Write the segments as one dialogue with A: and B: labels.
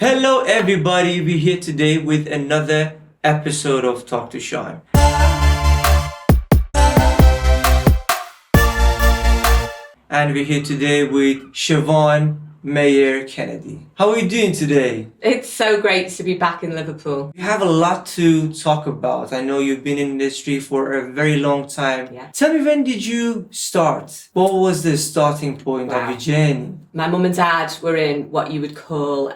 A: Hello everybody, we're here today with another episode of Talk to Shawn. And we're here today with Siobhan Maher Kennedy. How are you doing today?
B: It's so great to be back in Liverpool.
A: We have a lot to talk about. I know you've been in the industry for a very long time.
B: Yeah.
A: Tell me, when did you start? What was the starting point of your journey?
B: My mum and dad were in what you would call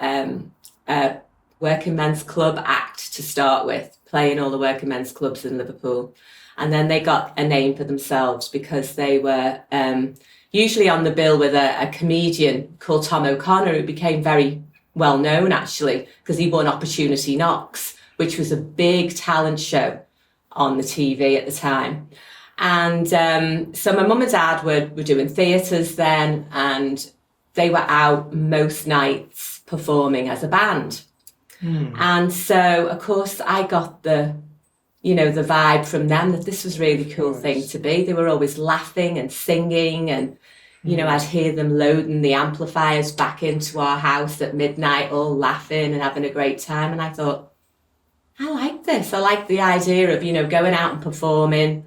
B: a working men's club act to start with, playing all the working men's clubs in Liverpool. And then they got a name for themselves because they were usually on the bill with a comedian called Tom O'Connor, who became very well known actually because he won Opportunity Knocks, which was a big talent show on the TV at the time. And so my mum and dad were doing theatres then, and they were out most nights performing as a band. And so, of course, I got the vibe from them that this was a really cool thing to be. They were always laughing and singing, and, I'd hear them loading the amplifiers back into our house at midnight, all laughing and having a great time. And I thought, I like this. I like the idea of, going out and performing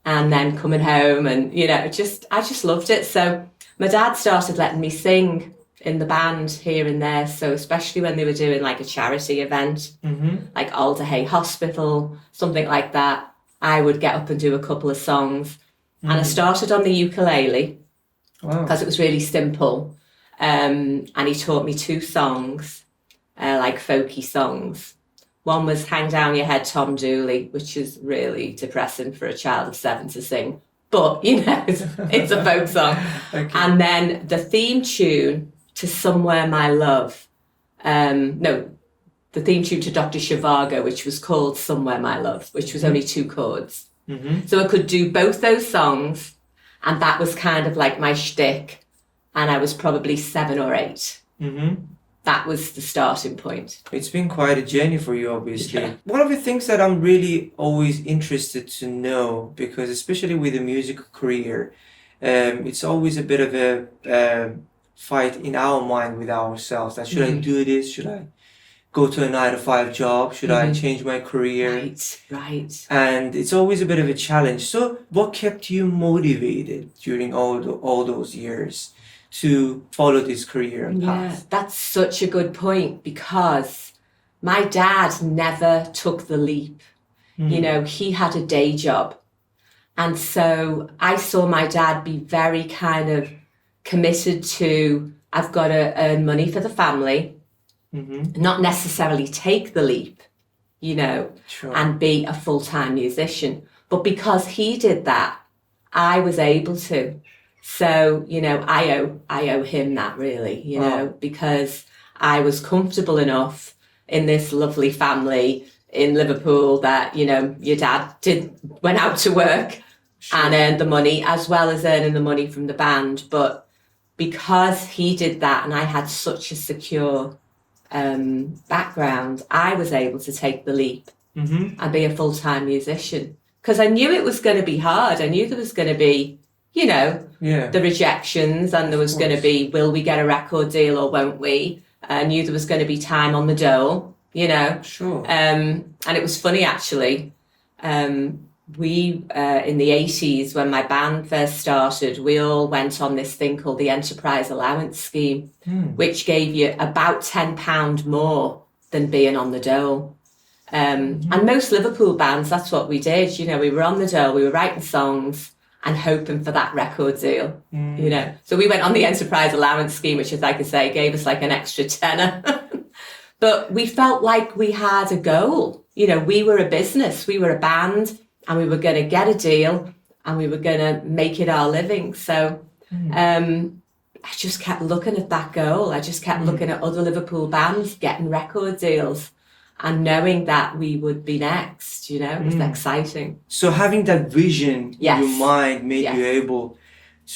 B: and then coming home and, I just loved it. So my dad started letting me sing in the band here and there. So especially when they were doing like a charity event, like Alder Hey Hospital, something like that, I would get up and do a couple of songs. And I started on the ukulele because it was really simple. And he taught me 2 songs, like folky songs. One was Hang Down Your Head, Tom Dooley, which is really depressing for a child of 7 to sing. But, it's a folk song. Okay. And then the theme tune to Somewhere My Love. The theme tune to Dr. Zhivago, which was called Somewhere My Love, which was only 2 chords. So I could do both those songs, and that was kind of like my shtick. And I was probably 7 or 8. That was the starting point.
A: It's been quite a journey for you, obviously. Yeah. One of the things that I'm really always interested to know, because especially with a musical career, it's always a bit of a fight in our mind with ourselves. That should I do this? Should I go to a 9-to-5 job? Should I change my career?
B: Right.
A: And it's always a bit of a challenge. So what kept you motivated during all those years to follow this career and path?
B: Yeah, that's such a good point, because my dad never took the leap. He had a day job. And so I saw my dad be very kind of committed to, I've got to earn money for the family, not necessarily take the leap, and be a full-time musician. But because he did that, I was able to. So, I owe him that really, because I was comfortable enough in this lovely family in Liverpool that, your dad went out to work and earned the money as well as earning the money from the band. But because he did that and I had such a secure background, I was able to take the leap and be a full-time musician. Because I knew it was going to be hard. I knew there was going to be the rejections, and there was going to be, will we get a record deal or won't we? I knew there was going to be time on the dole,
A: Sure.
B: And it was funny, actually. We, in the 80s, when my band first started, we all went on this thing called the Enterprise Allowance Scheme, which gave you about £10 more than being on the dole. And most Liverpool bands, that's what we did. We were on the dole, we were writing songs and hoping for that record deal, So we went on the Enterprise Allowance Scheme, which, as I could say, gave us like an extra tenner. But we felt like we had a goal. We were a business, we were a band, and we were going to get a deal and we were going to make it our living. So I just kept looking at that goal. I just kept looking at other Liverpool bands getting record deals and knowing that we would be next, it was exciting.
A: So having that vision in your mind made you able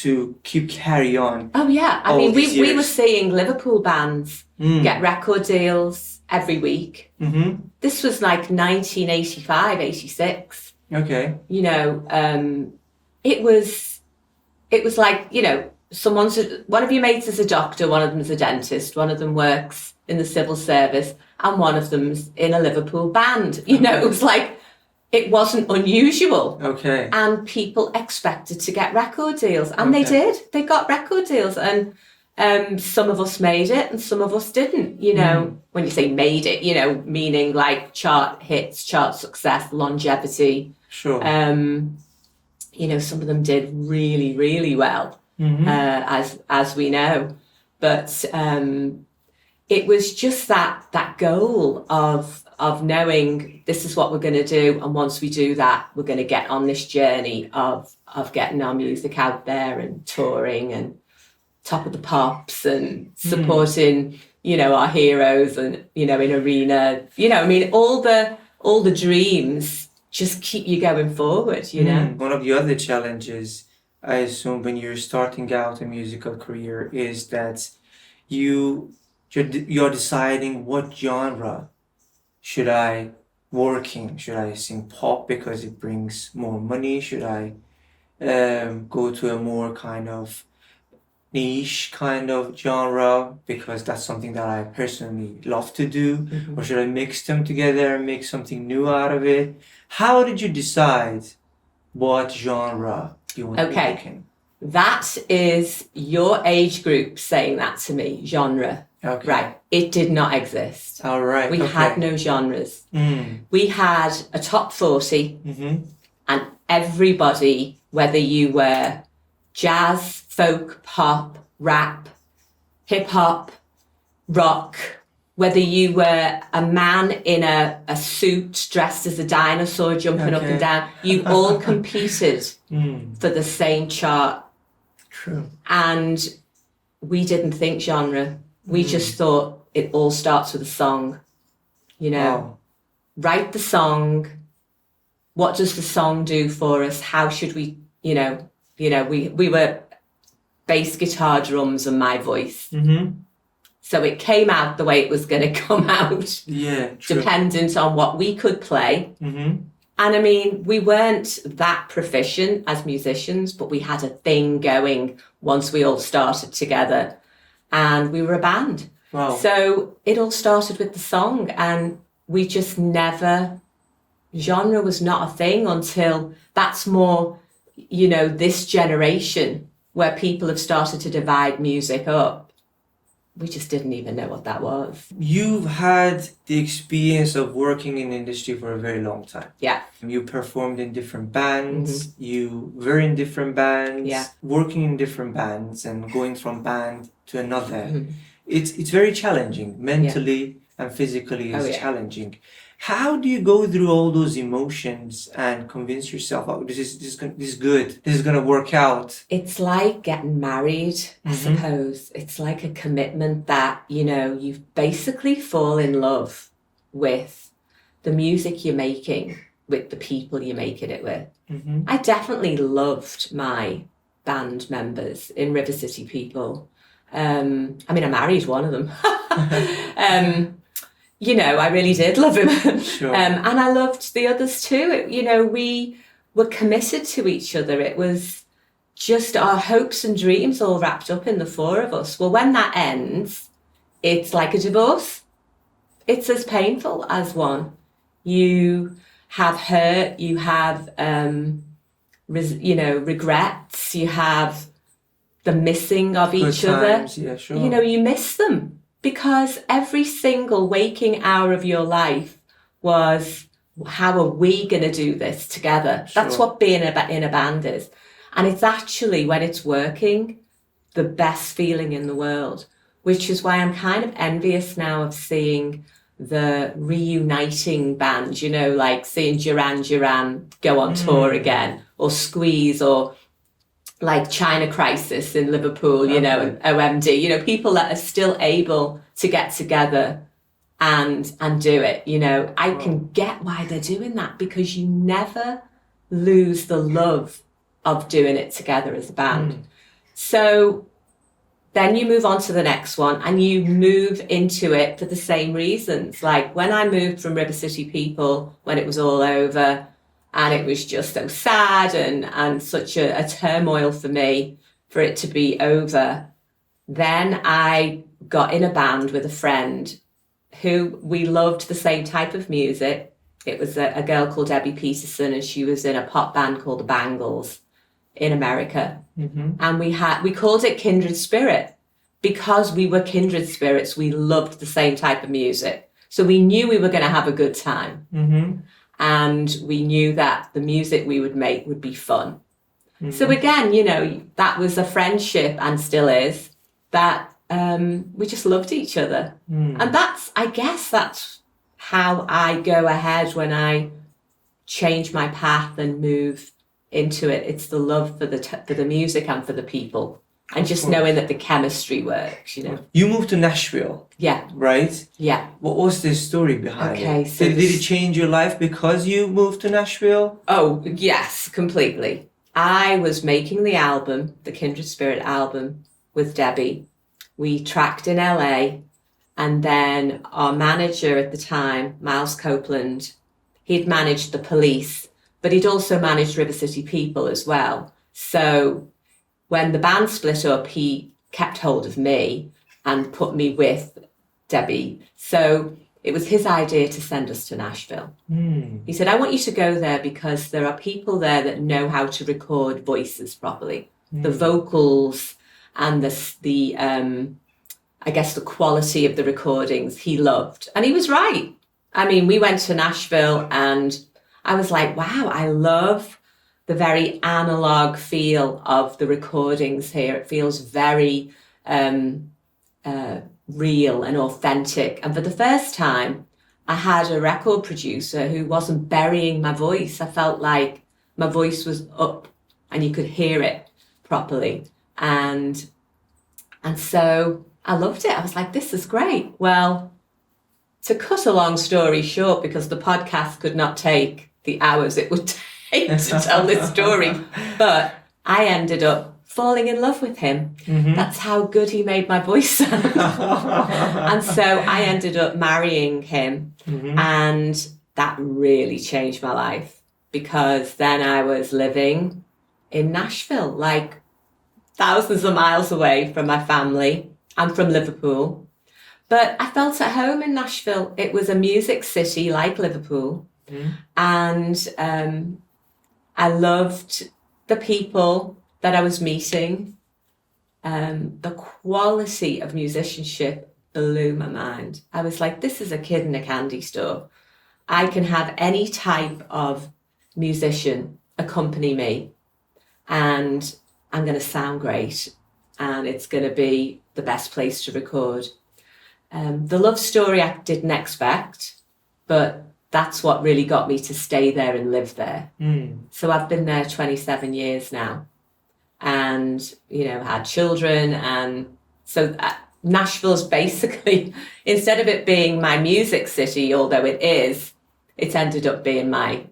A: to carry on.
B: Oh yeah, I mean we were seeing Liverpool bands get record deals every week. This was like 1985, 86.
A: Okay.
B: It was like, one of your mates is a doctor, one of them is a dentist, one of them works in the civil service and one of them's in a Liverpool band. You know, it was like, it wasn't unusual.
A: Okay.
B: And people expected to get record deals. And they did. They got record deals. And some of us made it and some of us didn't. You know, when you say made it, you know, meaning like chart hits, chart success, longevity.
A: Sure.
B: You know, some of them did really, really well, as we know. But it was just that goal of knowing this is what we're going to do, and once we do that, we're going to get on this journey of getting our music out there and touring and Top of the Pops and supporting, you know, our heroes and, you know, in arena, you know, I mean, all the dreams just keep you going forward, you know.
A: One of the other challenges, I assume, when you're starting out a musical career is that you're deciding what genre should I work in. Should I sing pop because it brings more money? Should I go to a more kind of niche kind of genre because that's something that I personally love to do? Or should I mix them together and make something new out of it? How did you decide what genre you want to work in?
B: That is your age group saying that to me, genre.
A: Okay.
B: Right. It did not exist.
A: All right.
B: We had no genres. We had a top 40 and everybody, whether you were jazz, folk, pop, rap, hip hop, rock, whether you were a man in a suit dressed as a dinosaur jumping up and down, you all competed for the same chart.
A: True.
B: And we didn't think genre. We just thought it all starts with a song. You know, write the song. What does the song do for us? How should we, we were bass guitar, drums and my voice. So it came out the way it was going to come out.
A: Yeah, true.
B: Dependent on what we could play. And I mean, we weren't that proficient as musicians, but we had a thing going once we all started together and we were a band.
A: Wow.
B: So it all started with the song and we just never, genre was not a thing until that's more, this generation where people have started to divide music up. We just didn't even know what that was.
A: You've had the experience of working in industry for a very long time.
B: Yeah.
A: You performed in different bands. You were in different bands.
B: Yeah.
A: Working in different bands and going from band to another. It's very challenging. Mentally and physically it's challenging. How do you go through all those emotions and convince yourself, this is good. This is going to work out?
B: It's like getting married, I suppose. It's like a commitment that, you basically fall in love with the music you're making, with the people you're making it with. I definitely loved my band members in River City People. I married one of them. I really did love him.
A: Sure.
B: And I loved the others too. We were committed to each other. It was just our hopes and dreams all wrapped up in the four of us. Well, when that ends, it's like a divorce. It's as painful as one. You have hurt, you have, regrets, you have the missing of each other.
A: Yeah, sure.
B: You miss them. Because every single waking hour of your life was, how are we going to do this together?
A: Sure.
B: That's what being in a band is. And it's actually, when it's working, the best feeling in the world, which is why I'm kind of envious now of seeing the reuniting band, like seeing Duran Duran go on tour again, or Squeeze, or like China Crisis in Liverpool, and OMD, people that are still able to get together and do it, I can get why they're doing that, because you never lose the love of doing it together as a band. So then you move on to the next one and you move into it for the same reasons. Like when I moved from River City People, when it was all over, and it was just so sad and such a turmoil for me for it to be over. Then I got in a band with a friend who we loved the same type of music. It was a girl called Debbie Peterson, and she was in a pop band called the Bangles in America. And we called it Kindred Spirit because we were kindred spirits. We loved the same type of music. So we knew we were going to have a good time. And we knew that the music we would make would be fun. So again, you know, that was a friendship, and still is, that we just loved each other. And I guess that's how I go ahead when I change my path and move into it. It's the love for the music and for the people, and just knowing that the chemistry works, you know.
A: You moved to Nashville.
B: Yeah.
A: Right?
B: Yeah.
A: What was the story behind it?
B: So
A: did it change your life because you moved to Nashville?
B: Oh, yes, completely. I was making the album, the Kindred Spirit album, with Debbie. We tracked in LA, and then our manager at the time, Miles Copeland, he'd managed the Police, but he'd also managed River City People as well. So when the band split up, he kept hold of me and put me with Debbie. So it was his idea to send us to Nashville. He said, I want you to go there because there are people there that know how to record voices properly. The vocals and the I guess the quality of the recordings he loved. And he was right. I mean, we went to Nashville and I was like, wow, I love the very analog feel of the recordings here. It feels very real and authentic. And for the first time, I had a record producer who wasn't burying my voice. I felt like my voice was up and you could hear it properly. And so I loved it. I was like, this is great. Well, to cut a long story short, because the podcast could not take the hours it would take to tell this story, but I ended up falling in love with him. That's how good he made my voice sound. And so I ended up marrying him, and that really changed my life, because then I was living in Nashville, like thousands of miles away from my family. I'm from Liverpool, but I felt at home in Nashville. It was a music city like Liverpool, and I loved the people that I was meeting. The quality of musicianship blew my mind. I was like, this is a kid in a candy store. I can have any type of musician accompany me, and I'm going to sound great, and it's going to be the best place to record. The love story I didn't expect, but that's what really got me to stay there and live there. So I've been there 27 years now, and, you know, had children. And so Nashville's basically, instead of it being my music city, although it is, it's ended up being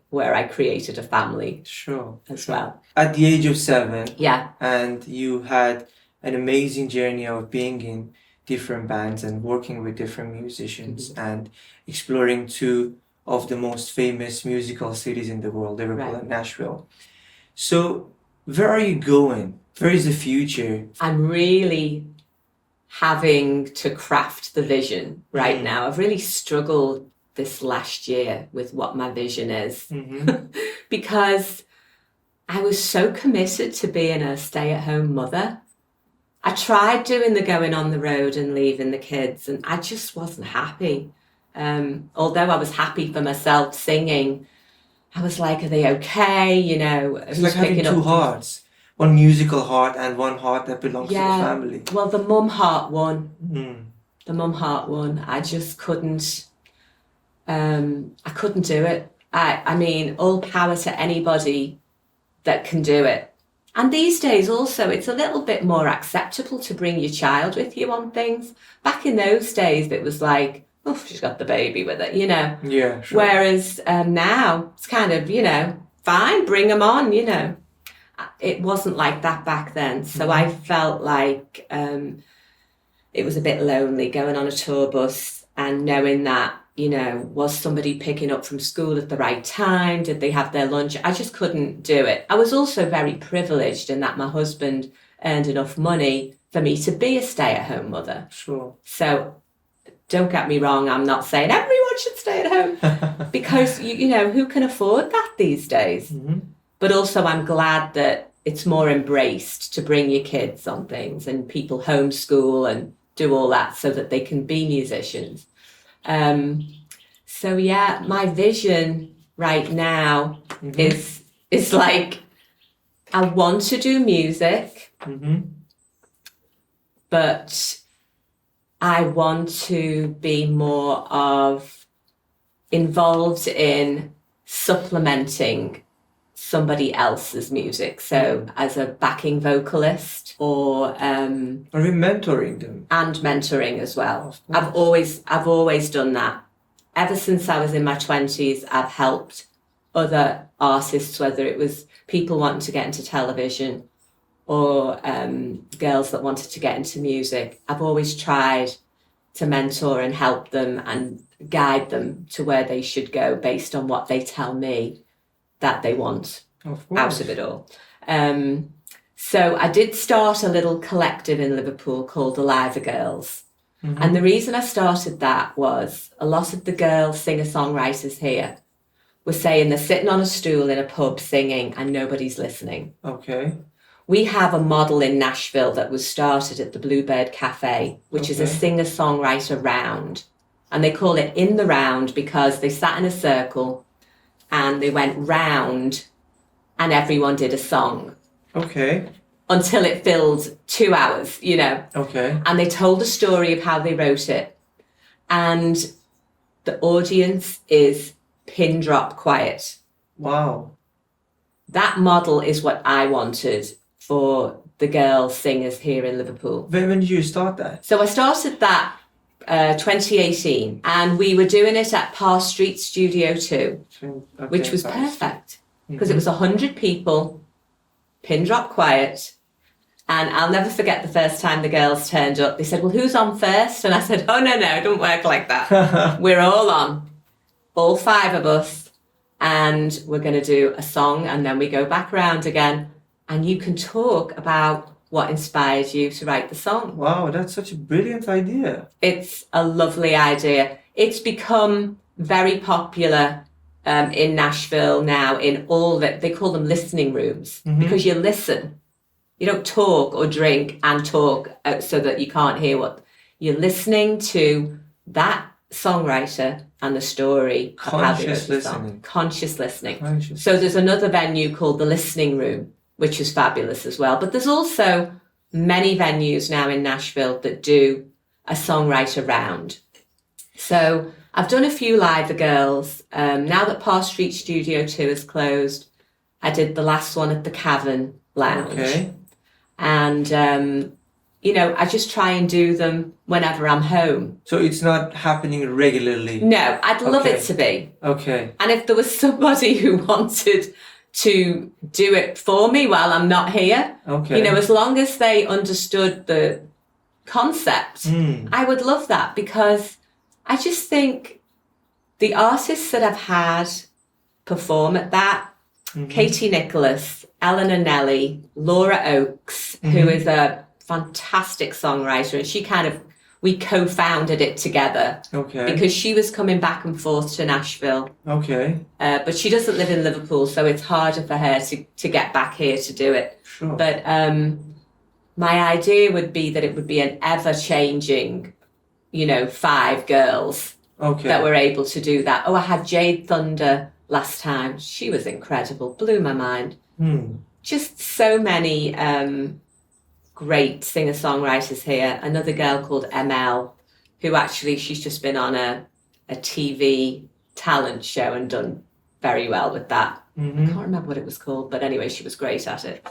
B: where I created a family.
A: Sure.
B: As well.
A: At the age of 7.
B: Yeah.
A: And you had an amazing journey of being in different bands and working with different musicians and exploring two of the most famous musical cities in the world, Liverpool and Nashville. So where are you going? Where is the future? I'm
B: really having to craft the vision right now. I've really struggled this last year with what my vision is because I was so committed to being a stay-at-home mother. I tried doing the going on the road and leaving the kids, and I just wasn't happy. Although I was happy for myself singing, I was like, are they okay? You know,
A: it's like having two hearts. One musical heart and one heart that belongs to the family.
B: Well, the mum heart won. The mum heart won. I just couldn't, I couldn't do it. I mean, all power to anybody that can do it. And these days also, it's a little bit more acceptable to bring your child with you on things. Back in those days, it was like, oh, she's got the baby with her, you know.
A: Yeah, sure.
B: Whereas now, it's kind of, you know, fine, bring them on, you know. It wasn't like that back then. So I felt like it was a bit lonely going on a tour bus and knowing that, you know, was somebody picking up from school at the right time? Did they have their lunch? I just couldn't do it. I was also very privileged in that my husband earned enough money for me to be a stay-at-home mother.
A: Sure.
B: So don't get me wrong, I'm not saying everyone should stay at home because, you know, who can afford that these days?
A: Mm-hmm.
B: But also I'm glad that it's more embraced to bring your kids on things and people homeschool and do all that so that they can be musicians. So yeah, my vision right now is like, I want to do music, but I want to be more of involved in supplementing somebody else's music. So as a backing vocalist or
A: Are you mentoring them?
B: And mentoring as well. I've always done that. Ever since I was in my 20s, I've helped other artists, whether it was people wanting to get into television or girls that wanted to get into music. I've always tried to mentor and help them and guide them to where they should go based on what they tell me that they want out of it all. So I did start a little collective in Liverpool called the Liver Girls. And the reason I started that was a lot of the girl singer-songwriters here were saying they're sitting on a stool in a pub singing and nobody's listening.
A: Okay.
B: We have a model in Nashville that was started at the Bluebird Cafe, which is a singer-songwriter round. And they call it In the Round because they sat in a circle and they went round and everyone did a song.
A: Okay.
B: Until it filled 2 hours, you know.
A: Okay.
B: And they told a story of how they wrote it. And the audience is pin drop quiet.
A: Wow.
B: That model is what I wanted for the girl singers here in Liverpool.
A: When did you start that?
B: So I started that 2018 and we were doing it at Parr Street Studio 2, which was perfect because it was 100 people, pin drop quiet. And I'll never forget the first time the girls turned up. They said, well, who's on first? And I said, oh, no, it don't work like that. We're all on, all 5 of us. And we're going to do a song and then we go back around again. And you can talk about what inspired you to write the song.
A: Wow, that's such a brilliant idea.
B: It's a lovely idea. It's become very popular in Nashville now in all that they call them listening rooms because you listen. You don't talk or drink and talk so that you can't hear what you're listening to. That songwriter and the story of how they wrote the song. Conscious listening. So there's another venue called the Listening Room, which is fabulous as well. But there's also many venues now in Nashville that do a songwriter round. So I've done a few Liver Girls. Now that Parr Street Studio 2 is closed, I did the last one at the Cavern Lounge.
A: Okay.
B: And, you know, I just try and do them whenever I'm home.
A: So it's not happening regularly?
B: No, I'd love it to be.
A: Okay.
B: And if there was somebody who wanted to do it for me while I'm not here, you know, as long as they understood the concept, I would love that because I just think the artists that I've had perform at that, Katie Nicholas, Eleanor Nelly, Laura Oakes, who is a fantastic songwriter, and we co-founded it together because she was coming back and forth to Nashville. But she doesn't live in Liverpool, so it's harder for her to get back here to do it.
A: Sure.
B: But my idea would be that it would be an ever-changing, you know, 5 girls that were able to do that. Oh, I had Jade Thunder last time. She was incredible, blew my mind. Just so many great singer-songwriters here. Another girl called ML, who actually, she's just been on a TV talent show and done very well with that. I can't remember what it was called, but anyway, she was great at it.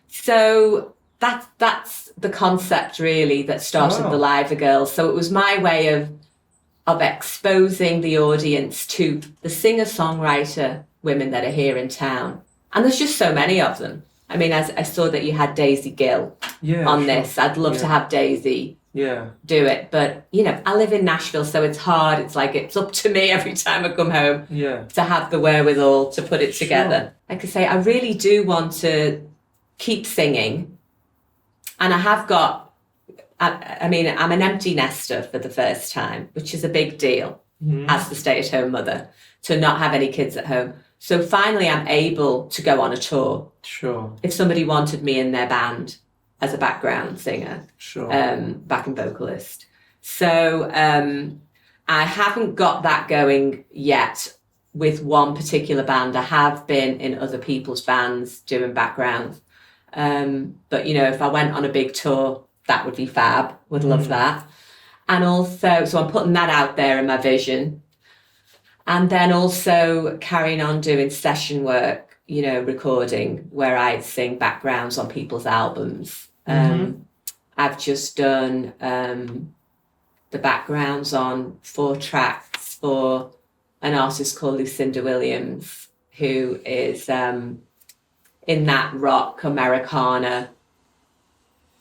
B: So that's the concept really that started the Liver Girls. So it was my way of exposing the audience to the singer-songwriter women that are here in town. And there's just so many of them. I mean, as I saw that you had Daisy Gill on this. I'd love to have Daisy do it. But, you know, I live in Nashville, so it's hard. It's like it's up to me every time I come home to have the wherewithal to put it together. Like I say, I really do want to keep singing, And I have got, I mean, I'm an empty nester for the first time, which is a big deal as the stay-at-home mother, to not have any kids at home. So finally I'm able to go on a tour.
A: Sure.
B: If somebody wanted me in their band as a background singer,
A: Sure.
B: backing vocalist. So I haven't got that going yet with one particular band. I have been in other people's bands doing background. But, you know, if I went on a big tour, that would be fab. Would love that. And also, so I'm putting that out there in my vision. And then also carrying on doing session work, you know, recording, where I'd sing backgrounds on people's albums. I've just done the backgrounds on 4 tracks for an artist called Lucinda Williams, who is in that rock Americana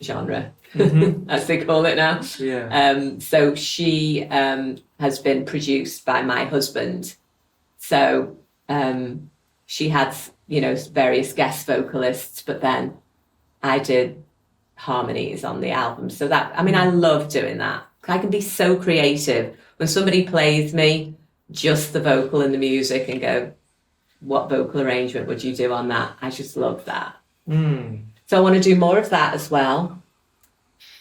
B: genre, as they call it now.
A: Yeah.
B: So she has been produced by my husband. So she had, you know, various guest vocalists, but then I did harmonies on the album. So that, I mean, I love doing that. I can be so creative. When somebody plays me just the vocal and the music and go, what vocal arrangement would you do on that? I just love that. So I want to do more of that as well.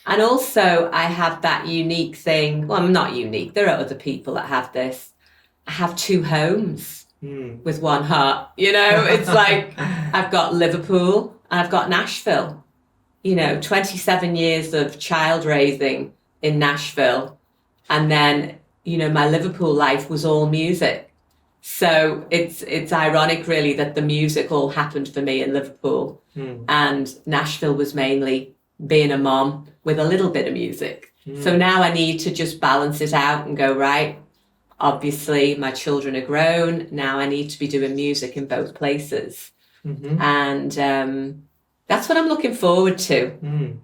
B: And also I have that unique thing. Well, I'm not unique. There are other people that have this. I have 2 homes with one heart. You know, it's like I've got Liverpool and I've got Nashville. You know, 27 years of child raising in Nashville. And then, you know, my Liverpool life was all music. So it's ironic really that the music all happened for me in Liverpool. And Nashville was mainly being a mom with a little bit of music. So now I need to just balance it out and go, right, obviously my children are grown. Now I need to be doing music in both places. And that's what I'm looking forward to.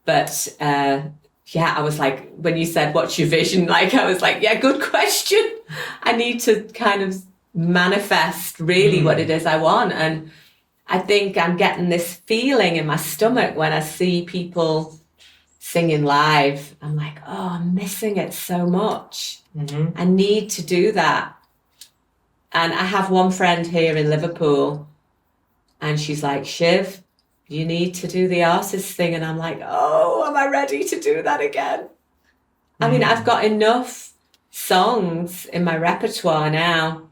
B: But yeah, I was like, when you said, what's your vision? Like, I was like, yeah, good question. I need to kind of manifest really what it is I want. And I think I'm getting this feeling in my stomach when I see people singing live. I'm like, oh, I'm missing it so much. I need to do that. And I have one friend here in Liverpool, and she's like, Shiv, you need to do the artist thing. And I'm like, oh, am I ready to do that again? I mean, I've got enough songs in my repertoire now.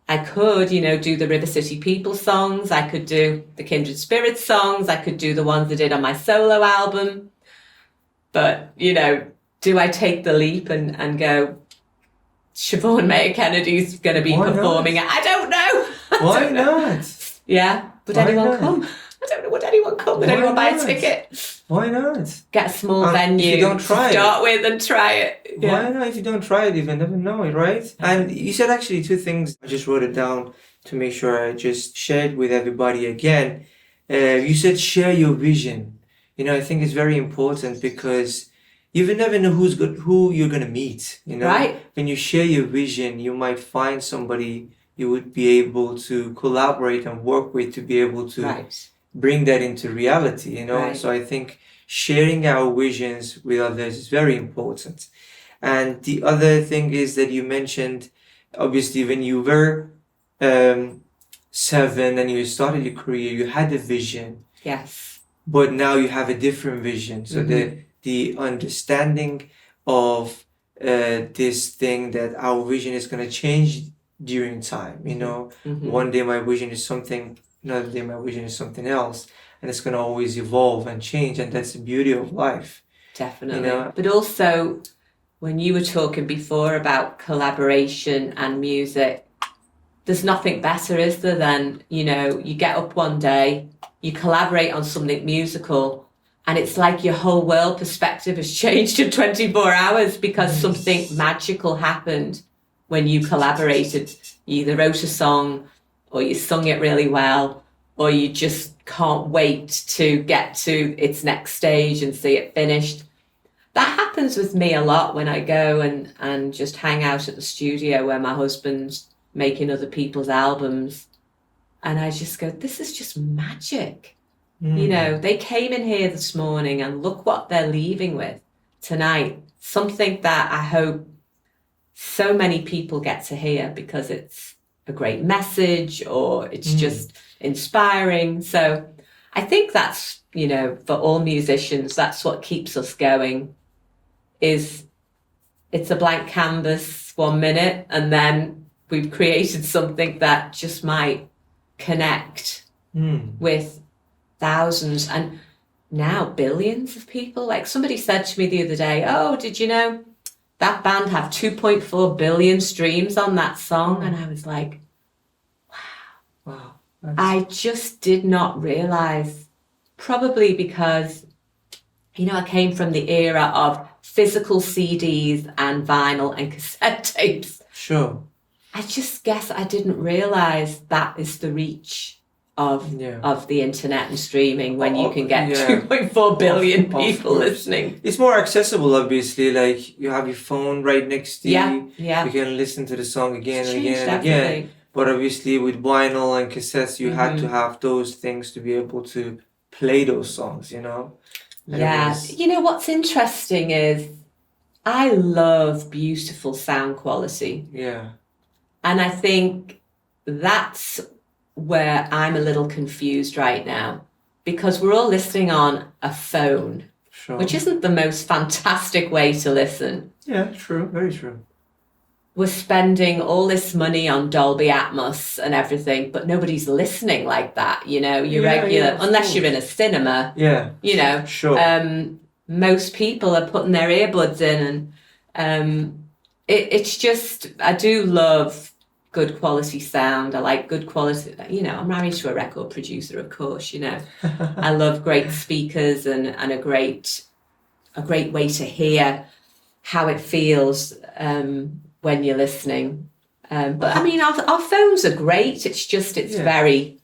B: I could, you know, do the River City People songs. I could do the Kindred Spirits songs. I could do the ones I did on my solo album. But, you know, do I take the leap and go, Siobhan Maher Kennedy's going to be performing it? I don't know.
A: Why not?
B: Yeah. Would anyone come? I don't know. Would anyone come? Would anyone buy a ticket?
A: Why not?
B: Get a small venue to start with and try it. Yeah.
A: Why not? If you don't try it, you never know it, right? And you said actually 2 things. I just wrote it down to make sure I just shared with everybody again. You said share your vision. You know, I think it's very important because you never know who you're going to meet. You know,
B: right?
A: When you share your vision, you might find somebody you would be able to collaborate and work with to be able to bring that into reality, you know. So I think sharing our visions with others is very important. And the other thing is that you mentioned, obviously, when you were 7 and you started your career, you had a vision.
B: Yes.
A: But now you have a different vision. So the understanding of this thing that our vision is going to change during time, you know. One day my vision is something, another day my vision is something else, and it's going to always evolve and change, and that's the beauty of life.
B: Definitely.
A: You know?
B: But also, when you were talking before about collaboration and music, there's nothing better, is there, than, you know, you get up one day, you collaborate on something musical, and it's like your whole world perspective has changed in 24 hours because something magical happened when you collaborated. You either wrote a song, or you sung it really well, or you just can't wait to get to its next stage and see it finished. That happens with me a lot when I go and just hang out at the studio where my husband's making other people's albums. And I just go, this is just magic. You know, they came in here this morning and look what they're leaving with tonight. Something that I hope so many people get to hear because it's a great message or it's just inspiring. So I think that's, you know, for all musicians, that's what keeps us going. Is it's a blank canvas 1 minute and then we've created something that just might connect with thousands and now billions of people. Like somebody said to me the other day, oh, did you know that band have 2.4 billion streams on that song? And I was like, wow. I just did not realize, probably because, you know, I came from the era of physical CDs and vinyl and cassette tapes.
A: Sure.
B: I just guess I didn't realize that is the reach of the internet and streaming when you can get 2.4 billion people listening.
A: It's more accessible, obviously. Like you have your phone right next to you.
B: Yeah.
A: You can listen to the song again and again and
B: everything.
A: again. But obviously with vinyl and cassettes, you had to have those things to be able to play those songs, you know? And
B: you know, what's interesting is I love beautiful sound quality.
A: Yeah.
B: And I think that's where I'm a little confused right now because we're all listening on a phone, which isn't the most fantastic way to listen.
A: Yeah, true. Very true.
B: We're spending all this money on Dolby Atmos and everything, but nobody's listening like that, you know, your regular, unless you're in a cinema, you know, most people are putting their earbuds in and it's just, I do love good quality sound. I like good quality, you know, I'm married to a record producer, of course, you know. I love great speakers and a great way to hear how it feels when you're listening. But I mean, our phones are great. It's just, it's very,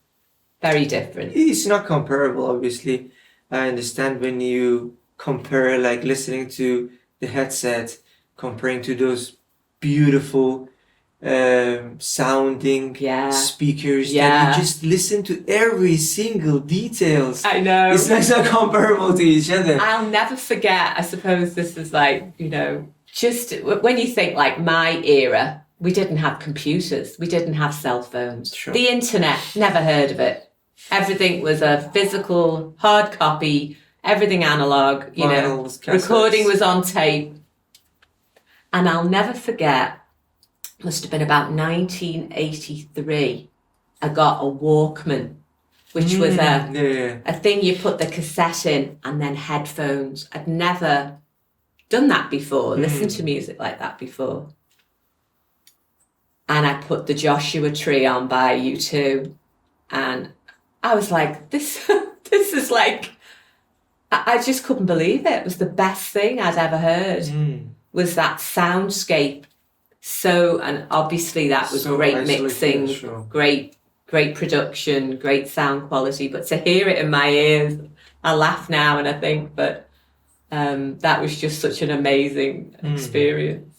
B: very different.
A: It's not comparable, obviously. I understand when you compare, like listening to the headset, comparing to those beautiful sounding speakers that you just listen to every single details.
B: I know.
A: It's not comparable to each other.
B: I'll never forget, I suppose this is like, you know, just when you think like my era, we didn't have computers, we didn't have cell phones. The internet, never heard of it. Everything was a physical hard copy, everything analog, you know, recording was on tape. And I'll never forget, must have been about 1983, I got a Walkman, which was a thing you put the cassette in and then headphones. I'd never done that before, listened to music like that before. And I put the Joshua Tree on by U2 and I was like, this is like, I just couldn't believe it. It was the best thing I'd ever heard, was that soundscape. So, and obviously that was great mixing, great production, great sound quality, but to hear it in my ears, I laugh now and I think, but that was just such an amazing experience.